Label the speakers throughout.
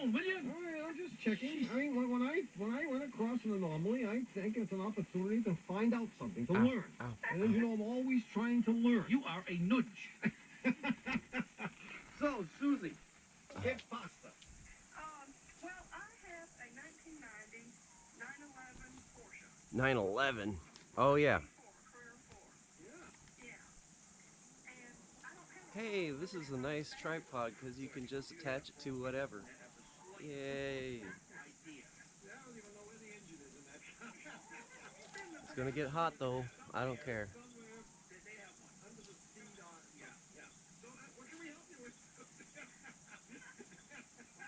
Speaker 1: phone, will you?
Speaker 2: All right, I'm just checking. I mean, when I run across an anomaly, I think it's an opportunity to find out something, to learn. And as you know, I'm always trying to learn.
Speaker 1: You are a nudge.
Speaker 2: So, Susie, get pasta.
Speaker 3: Well, I have a 1990 911 Porsche.
Speaker 4: 911. Oh yeah.
Speaker 3: Career 4.
Speaker 2: Yeah.
Speaker 3: Yeah. And I don't have a
Speaker 4: Hey, this is a nice tripod because you can just attach it to whatever. Yay.
Speaker 2: I don't even know where the engine is in that car.
Speaker 4: It's gonna get hot though. I don't care.
Speaker 2: Somewhere they have one under the seat on. Yeah. So, what can we help you with?
Speaker 3: Well,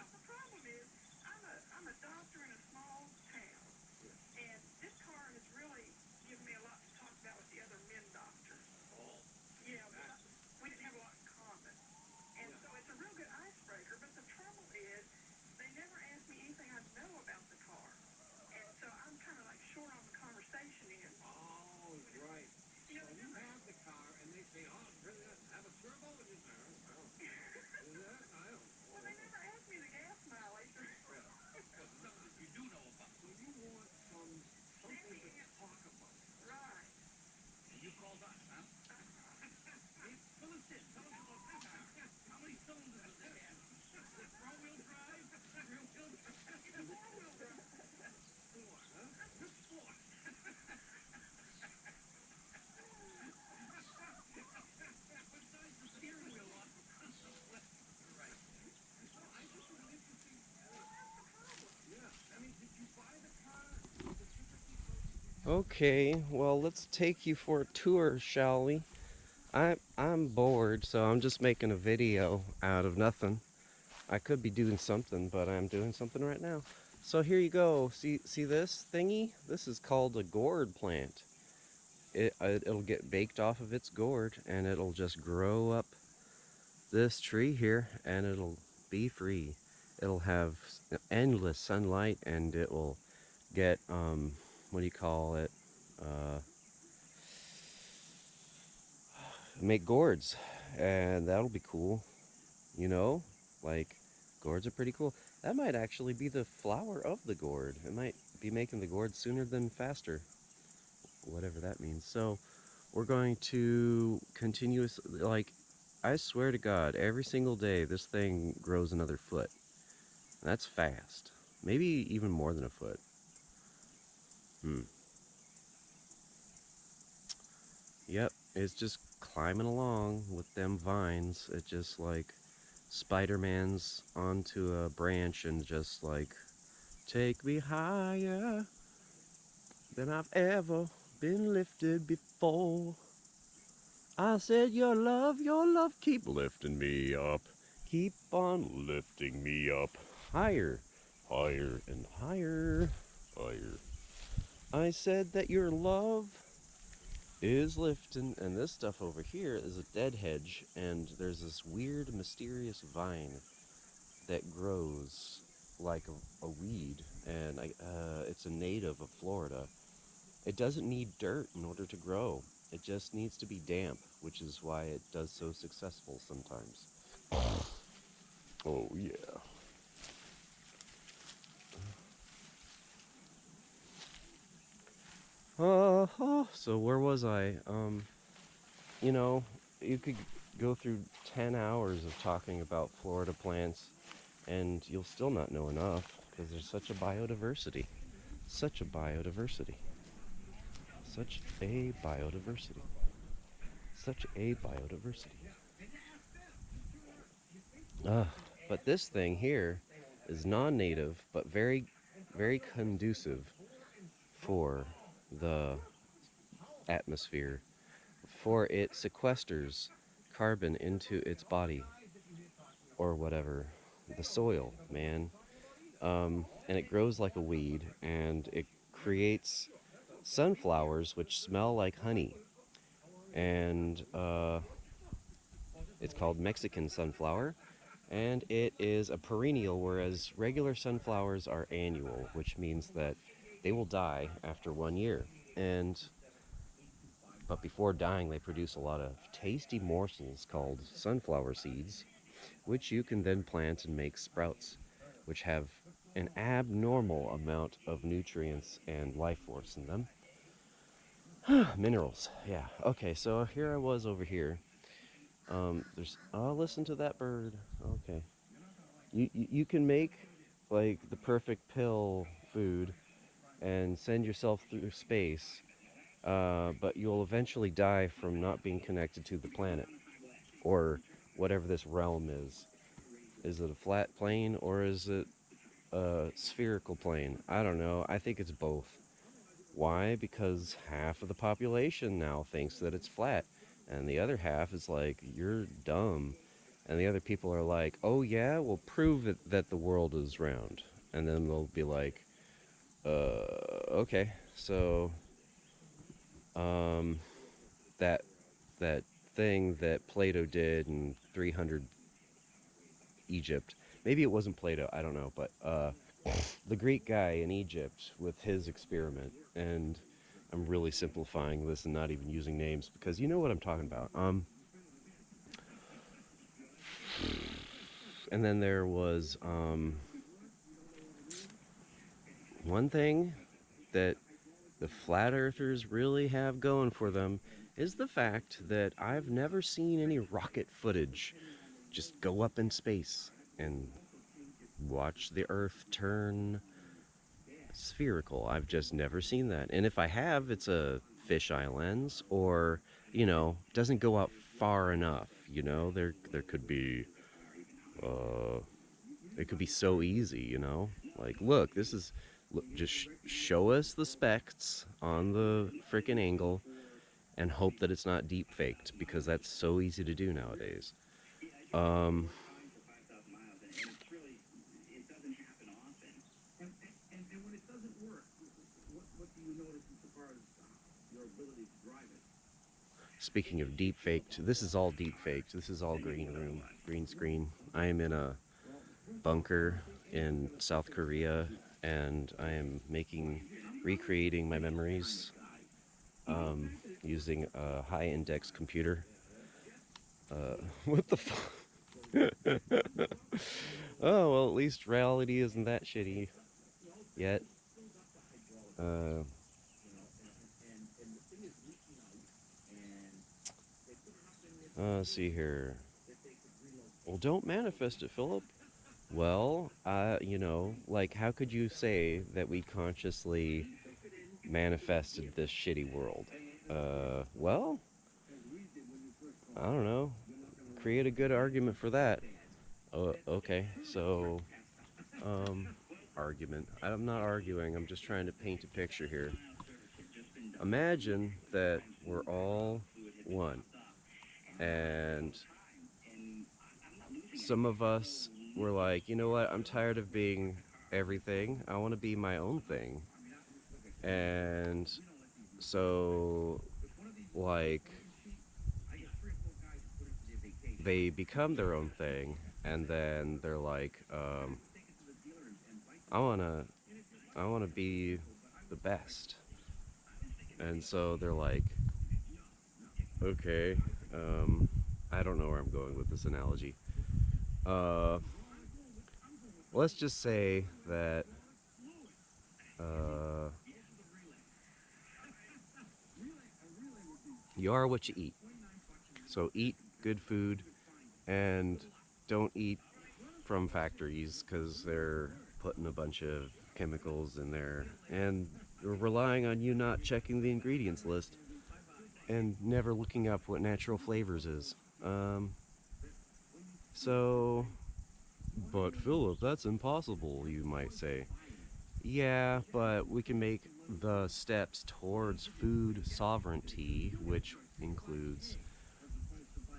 Speaker 3: the problem is, I'm a doctor in a small town, and this car has really given me a lot to talk about with the other men doctors.
Speaker 2: Oh,
Speaker 3: Yeah, we didn't have a lot in common, and so it's a real good icebreaker. But the trouble is, they never ask me anything I know about the car, and so I'm kind of like short on the conversation end.
Speaker 2: oh, right.
Speaker 3: You know,
Speaker 2: So you have the car, and they say, "Oh, really? Have a turbo?" And you say, "Oh, is that? I don't know."
Speaker 3: well, they never ask me the gas mileage.
Speaker 1: Something you do know about.
Speaker 2: So you want something to talk about?
Speaker 3: Right.
Speaker 1: And you called us, huh? Hey, fill us in. Tell us about this car. How many cylinders does it have? Front-wheel drive? Rear-wheel drive?
Speaker 3: Four-wheel drive.
Speaker 1: Four, huh? Four. Besides the steering wheel on. Right.
Speaker 2: So I just want an interesting. Yeah. I mean, did you buy the car? The super.
Speaker 4: Okay, well let's take you for a tour, shall we? I'm bored, so I'm just making a video out of nothing. I could be doing something, but I'm doing something right now. So here you go. See this thingy? This is called a gourd plant. It'll get baked off of its gourd, and it'll just grow up this tree here, and it'll be free. It'll have endless sunlight, and it will get what do you call it? Uh, make gourds, and that'll be cool. You know, like gourds are pretty cool. That might actually be the flower of the gourd. It might be making the gourd sooner than faster, whatever that means. So we're going to continuously, like, I swear to God, every single day this thing grows another foot. That's fast. Maybe even more than a foot. Yep, it's just climbing along with them vines. It just like Spider-Man's onto a branch and just like, take me higher than I've ever been lifted before. I said, your love, keep lifting me up. Keep on lifting me up. Higher, higher, and higher, higher. I said that your love is lifting, and this stuff over here is a dead hedge, and there's this weird, mysterious vine that grows like a weed, and it's a native of Florida. It doesn't need dirt in order to grow. It just needs to be damp, which is why it does so successful sometimes. Oh yeah. So where was I? You know, you could go through 10 hours of talking about Florida plants, and you'll still not know enough because there's such a biodiversity. Such a biodiversity. Such a biodiversity. Such a biodiversity. But this thing here is non-native, but very, very conducive for the atmosphere, for it sequesters carbon into its body, or whatever, the soil, man. And it grows like a weed, and it creates sunflowers which smell like honey. And it's called Mexican sunflower, and it is a perennial, whereas regular sunflowers are annual, which means that they will die after 1 year. But before dying, they produce a lot of tasty morsels called sunflower seeds, which you can then plant and make sprouts, which have an abnormal amount of nutrients and life force in them. Minerals, yeah. Okay, so here I was over here. Oh, listen to that bird. Okay. You can make like the perfect pill food and send yourself through space, but you'll eventually die from not being connected to the planet or whatever this realm is. Is it a flat plane or is it a spherical plane? I don't know. I think it's both. Why? Because half of the population now thinks that it's flat, and the other half is like, you're dumb. And the other people are like, oh yeah, well prove that the world is round. And then they'll be like, okay, so um, that that thing that Plato did in 300 Egypt. Maybe it wasn't Plato, I don't know, but the Greek guy in Egypt with his experiment, and I'm really simplifying this and not even using names because you know what I'm talking about. And then there was one thing that the flat earthers really have going for them is the fact that I've never seen any rocket footage just go up in space and watch the earth turn spherical. I've just never seen that. And if I have, it's a fisheye lens or, doesn't go out far enough, there could be it could be so easy, Like, look, just show us the specs on the frickin' angle and hope that it's not deep faked because that's so easy to do nowadays.
Speaker 1: And when it doesn't work, what do you notice as far as your ability to drive it?
Speaker 4: Speaking of deep faked, this is all deep faked. This is all green screen. I am in a bunker in South Korea and I am recreating my memories using a high index computer. What the fuck? Oh, well, at least reality isn't that shitty yet. Let's see here. Well, don't manifest it, Philip. Well, like, how could you say that we consciously manifested this shitty world? Well, I don't know. Create a good argument for that. Okay, so, argument. I'm not arguing, I'm just trying to paint a picture here. Imagine that we're all one, and some of us were like, you know what, I'm tired of being everything, I want to be my own thing. And so, like, they become their own thing, and then they're like, I wanna be the best. And so they're like, okay, I don't know where I'm going with this analogy. Let's just say that you are what you eat. So eat good food and don't eat from factories because they're putting a bunch of chemicals in there and they're relying on you not checking the ingredients list and never looking up what natural flavors is. But Philip, that's impossible, you might say. Yeah, but we can make the steps towards food sovereignty, which includes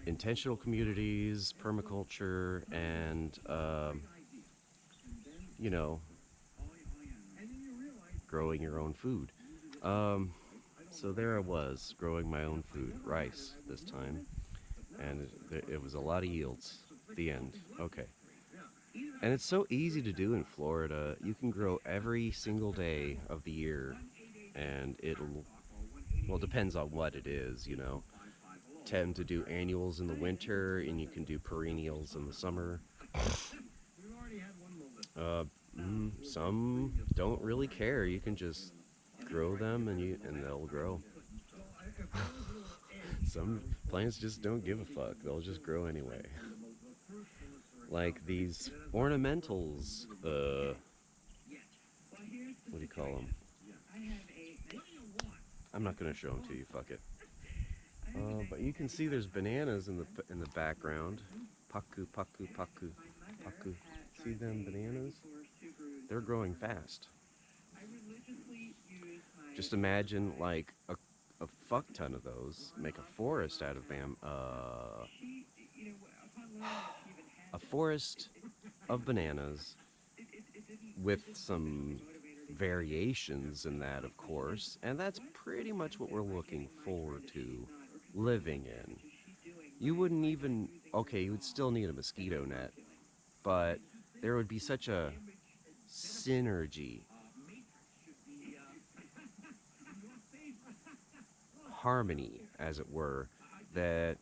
Speaker 4: intentional communities, permaculture, and, growing your own food. So there I was, growing my own food, rice this time, and it was a lot of yields. The end. Okay. And it's so easy to do in Florida. You can grow every single day of the year, and it depends on what it is, Tend to do annuals in the winter, and you can do perennials in the summer. Some don't really care. You can just grow them and they'll grow. Some plants just don't give a fuck. They'll just grow anyway. Like these ornamentals. What do you call them? I'm not gonna show them to you. Fuck it. But you can see there's bananas in the background. Paku, paku, paku, paku. See them bananas? They're growing fast. Just imagine like a fuck ton of those. Make a forest out of them. A forest of bananas with some variations in that, of course, and that's pretty much what we're looking forward to living in. You wouldn't even, okay, you would still need a mosquito net, but there would be such a synergy, harmony, as it were, that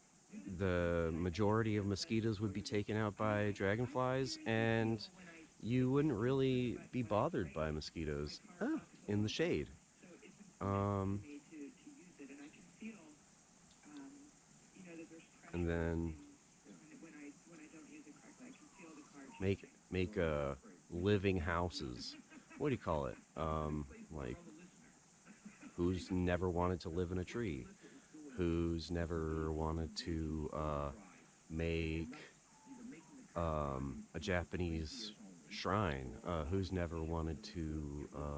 Speaker 4: the majority of mosquitoes would be taken out by dragonflies, and you wouldn't really be bothered by mosquitoes in the shade. And then make living houses. What do you call it? Like, who's never wanted to live in a tree? Who's never wanted to make a Japanese shrine? Who's never wanted to